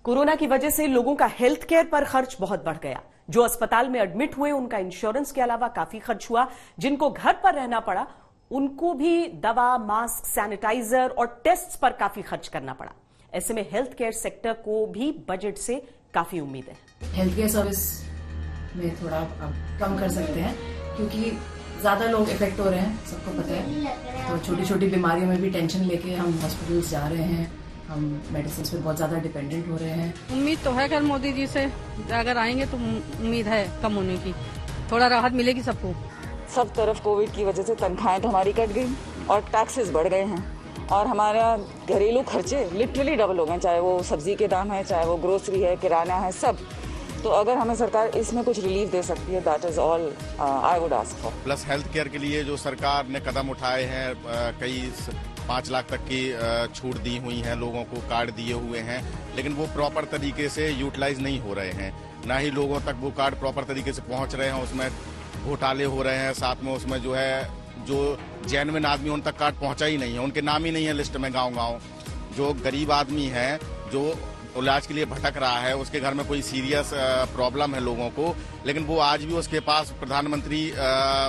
Corona की वजह से लोगों का हेल्थ केयर पर खर्च बहुत बढ़ गया। जो अस्पताल में एडमिट हुए उनका इंश्योरेंस के अलावा काफी खर्च हुआ। जिनको घर पर रहना पड़ा उनको भी दवा, मास्क, सैनिटाइजर और टेस्ट्स पर काफी खर्च करना पड़ा। ऐसे में हेल्थ केयर सेक्टर को भी बजट से काफी उम्मीद है। हेल्थ केयर सर्विस में थोड़ा कम कर सकते हैं क्योंकि ज्यादा लोग इफेक्ट हो रहे हैं, सबको पता है। तो छोटी छोटी बीमारियों में भी टेंशन लेके हम हॉस्पिटल्स जा रहे हैं, हम मेडिसिन पे बहुत ज्यादा डिपेंडेंट हो रहे हैं। उम्मीद तो है, अगर मोदी जी से अगर आएंगे तो उम्मीद है कम होने की, थोड़ा राहत मिलेगी सबको। सब तरफ कोविड की वजह से तनख्वाहें तो हमारी कट गई और टैक्सेस बढ़ गए हैं और हमारा घरेलू खर्चे लिटरली डबल हो गए, चाहे वो सब्जी के दाम है, चाहे वो ग्रोसरी है, किराना है, सब। तो अगर हमें सरकार इसमें कुछ रिलीफ दे सकती है, that is all I would ask for. Plus health care के लिए जो सरकार ने कदम उठाए हैं, कई 5 लाख तक की छूट दी हुई है, लोगों को कार्ड दिए हुए हैं, लेकिन वो प्रॉपर तरीके से यूटिलाइज नहीं हो रहे हैं। ना ही लोगों तक वो कार्ड प्रॉपर तरीके से पहुंच रहे हैं, उसमें घोटाले हो रहे हैं। साथ में उसमें जो जेन्युइन आदमी उन तक कार्ड पहुंचा ही नहीं है, उनके नाम ही नहीं है लिस्ट में गाँव-गाँव। जो गरीब आदमी है, जो इलाज के लिए भटक रहा है, उसके घर में कोई सीरियस प्रॉब्लम है लोगों को, लेकिन वो आज भी उसके पास प्रधानमंत्री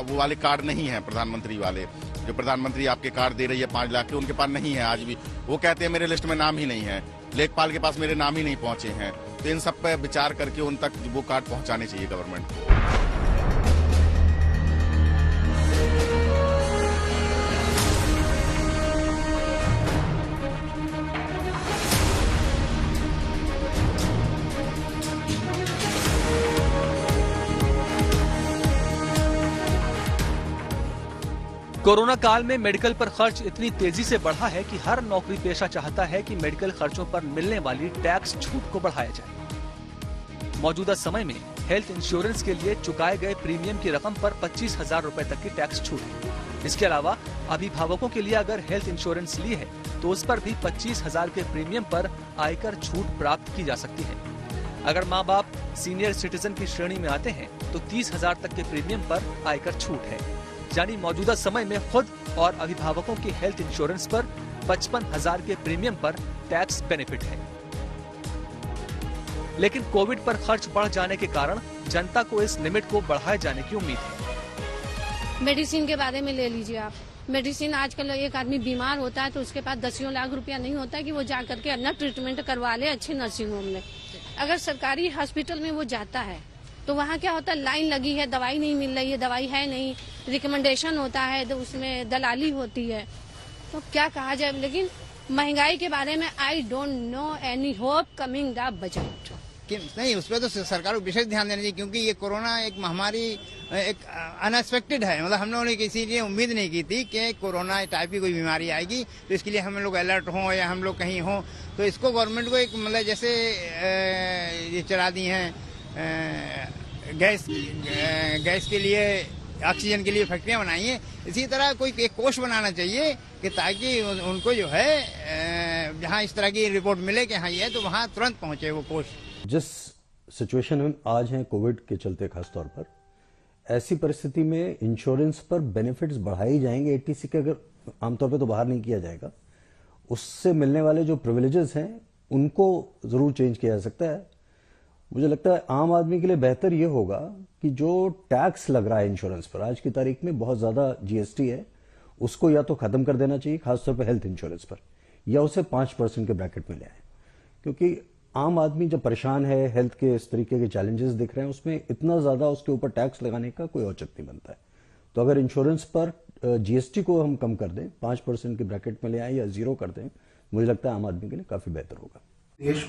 वो वाले कार्ड नहीं है। प्रधानमंत्री वाले जो प्रधानमंत्री आपके कार्ड दे रही है 5 लाख के, उनके पास नहीं है आज भी। वो कहते हैं मेरे लिस्ट में नाम ही नहीं है, लेखपाल के पास मेरे नाम ही नहीं पहुंचे हैं। तो इन सब पे विचार करके उन तक वो कार्ड पहुंचाने चाहिए गवर्नमेंट को। कोरोना काल में मेडिकल पर खर्च इतनी तेजी से बढ़ा है कि हर नौकरी पेशा चाहता है कि मेडिकल खर्चों पर मिलने वाली टैक्स छूट को बढ़ाया जाए। मौजूदा समय में हेल्थ इंश्योरेंस के लिए चुकाए गए प्रीमियम की रकम पर 25,000 रुपए तक की टैक्स छूट है। इसके अलावा अभिभावकों के लिए अगर हेल्थ इंश्योरेंस ली है तो उस पर भी 25,000 के प्रीमियम पर आयकर छूट प्राप्त की जा सकती है। अगर माँ बाप सीनियर सिटीजन की श्रेणी में आते हैं तो 30,000 तक के प्रीमियम पर आयकर छूट है। यानी मौजूदा समय में खुद और अभिभावकों के हेल्थ इंश्योरेंस पर 55,000 के प्रीमियम पर टैक्स बेनिफिट है। लेकिन कोविड पर खर्च बढ़ जाने के कारण जनता को इस लिमिट को बढ़ाए जाने की उम्मीद है। मेडिसिन के बारे में ले लीजिए आप। मेडिसिन आजकल एक आदमी बीमार होता है तो उसके पास 10 लाख रुपया नहीं होता कि वो जा करके अपना ट्रीटमेंट करवा ले अच्छे नर्सिंग होम में। अगर सरकारी हॉस्पिटल में वो जाता है तो वहाँ क्या होता है, लाइन लगी है, दवाई नहीं मिल रही है, दवाई है नहीं, रिकमेंडेशन होता है तो उसमें दलाली होती है। तो क्या कहा जाए, लेकिन महंगाई के बारे में I don't know any hope coming the budget. नहीं, उस पर तो सरकार को विशेष ध्यान देना चाहिए क्योंकि ये कोरोना एक महामारी एक अनएक्सपेक्टेड है। मतलब हम लोगों ने किसी लिए उम्मीद नहीं की थी कि कोरोना टाइप की कोई बीमारी आएगी, तो इसके लिए हम लोग अलर्ट हों या हम लोग कहीं हों। तो इसको गवर्नमेंट को एक मतलब जैसे ये चला दी हैं गैस के लिए, ऑक्सीजन के लिए फैक्ट्रियां बनाई हैं, इसी तरह कोई एक कोष बनाना चाहिए कि ताकि उनको जो है जहां इस तरह की रिपोर्ट मिले कि हाँ ये है तो वहां तुरंत पहुंचे वो कोष। जिस सिचुएशन में आज हैं कोविड के चलते खास तौर पर, ऐसी परिस्थिति में इंश्योरेंस पर बेनिफिट्स बढ़ाई जाएंगे। एटीसी के अगर आमतौर पर तो बाहर नहीं किया जाएगा, उससे मिलने वाले जो प्रिविलेजेस हैं उनको जरूर चेंज किया जा सकता है। मुझे लगता है आम आदमी के लिए बेहतर यह होगा कि जो टैक्स लग रहा है इंश्योरेंस पर आज की तारीख में, बहुत ज्यादा जीएसटी है, उसको या तो खत्म कर देना चाहिए खासतौर पर हेल्थ इंश्योरेंस पर, या उसे 5% के ब्रैकेट में ले आए। क्योंकि आम आदमी जब परेशान है, हेल्थ के इस तरीके के चैलेंजेस दिख रहे हैं, उसमें इतना ज्यादा उसके ऊपर टैक्स लगाने का कोई औचित्य नहीं बनता है। तो अगर इंश्योरेंस पर जीएसटी को हम कम कर दें, 5% के ब्रैकेट में ले आए या 0 कर दें, मुझे लगता है आम आदमी के लिए काफी बेहतर होगा। देश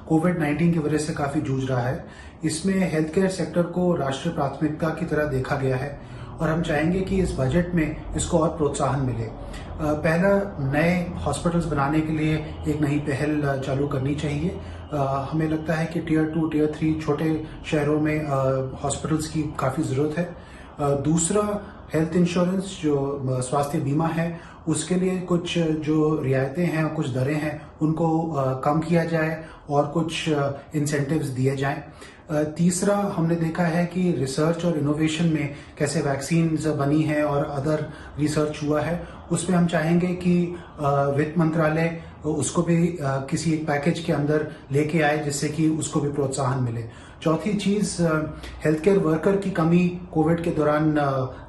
कोविड-19 की वजह से काफी जूझ रहा है। इसमें हेल्थ केयर सेक्टर को राष्ट्रीय प्राथमिकता की तरह देखा गया है और हम चाहेंगे कि इस बजट में इसको और प्रोत्साहन मिले। पहला, नए हॉस्पिटल्स बनाने के लिए एक नई पहल चालू करनी चाहिए। हमें लगता है कि टियर 2, टियर 3 छोटे शहरों में हॉस्पिटल्स की काफी जरूरत है। दूसरा, हेल्थ इंश्योरेंस जो स्वास्थ्य बीमा है उसके लिए कुछ जो रियायतें हैं, कुछ दरें हैं, उनको कम किया जाए और कुछ इंसेंटिव्स दिए जाएं। तीसरा, हमने देखा है कि रिसर्च और इनोवेशन में कैसे वैक्सीन बनी है और अदर रिसर्च हुआ है, उसमें हम चाहेंगे कि वित्त मंत्रालय उसको भी किसी एक पैकेज के अंदर लेके आए जिससे कि उसको भी प्रोत्साहन मिले। चौथी चीज, हेल्थ केयर वर्कर की कमी कोविड के दौरान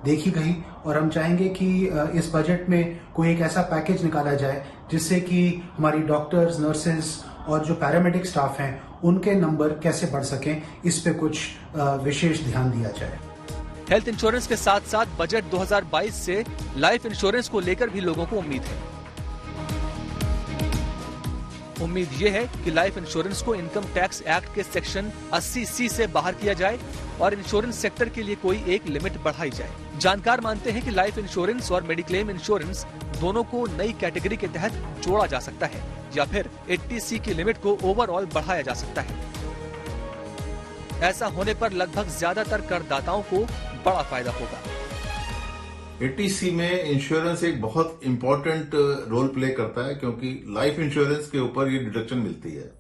देखी गई और हम चाहेंगे कि इस बजट में कोई एक ऐसा पैकेज निकाला जाए जिससे कि हमारी डॉक्टर्स, नर्सेज और जो पैरामेडिक स्टाफ हैं उनके नंबर कैसे बढ़ सकें, इस पे कुछ विशेष ध्यान दिया जाए। हेल्थ इंश्योरेंस के साथ साथ बजट 2022 से लाइफ इंश्योरेंस को लेकर भी लोगों को उम्मीद है। उम्मीद ये है कि लाइफ इंश्योरेंस को इनकम टैक्स एक्ट के सेक्शन 80C से बाहर किया जाए और इंश्योरेंस सेक्टर के लिए कोई एक लिमिट बढ़ाई जाए। जानकार मानते हैं कि लाइफ इंश्योरेंस और मेडिक्लेम इंश्योरेंस दोनों को नई कैटेगरी के तहत जोड़ा जा सकता है या फिर 80C की लिमिट को ओवरऑल बढ़ाया जा सकता है। ऐसा होने पर लगभग ज्यादातर करदाताओं को बड़ा फायदा होगा। 80C में इंश्योरेंस एक बहुत इंपॉर्टेंट रोल प्ले करता है क्योंकि लाइफ इंश्योरेंस के ऊपर ये डिडक्शन मिलती है।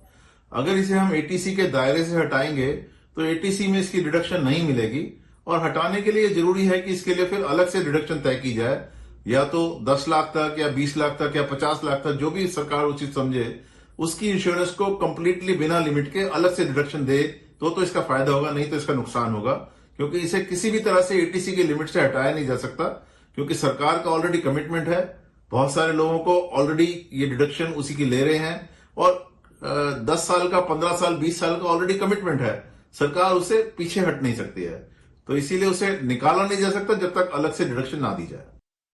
अगर इसे हम 80C के दायरे से हटाएंगे तो 80C में इसकी डिडक्शन नहीं मिलेगी और हटाने के लिए जरूरी है कि इसके लिए फिर अलग से डिडक्शन तय की जाए, या तो 10 लाख तक या 20 लाख तक या 50 लाख तक, जो भी सरकार उचित समझे उसकी इंश्योरेंस को कंप्लीटली बिना लिमिट के अलग से डिडक्शन दे तो इसका फायदा होगा, नहीं तो इसका नुकसान होगा। क्योंकि इसे किसी भी तरह से 80C की लिमिट से हटाया नहीं जा सकता क्योंकि सरकार का ऑलरेडी कमिटमेंट है। बहुत सारे लोगों को ऑलरेडी ये डिडक्शन उसी की ले रहे हैं और 10 साल का, 15 साल, 20 साल का ऑलरेडी कमिटमेंट है। सरकार उससे पीछे हट नहीं सकती है, तो इसीलिए उसे निकाला नहीं जा सकता जब तक अलग से डिडक्शन ना दी जाए।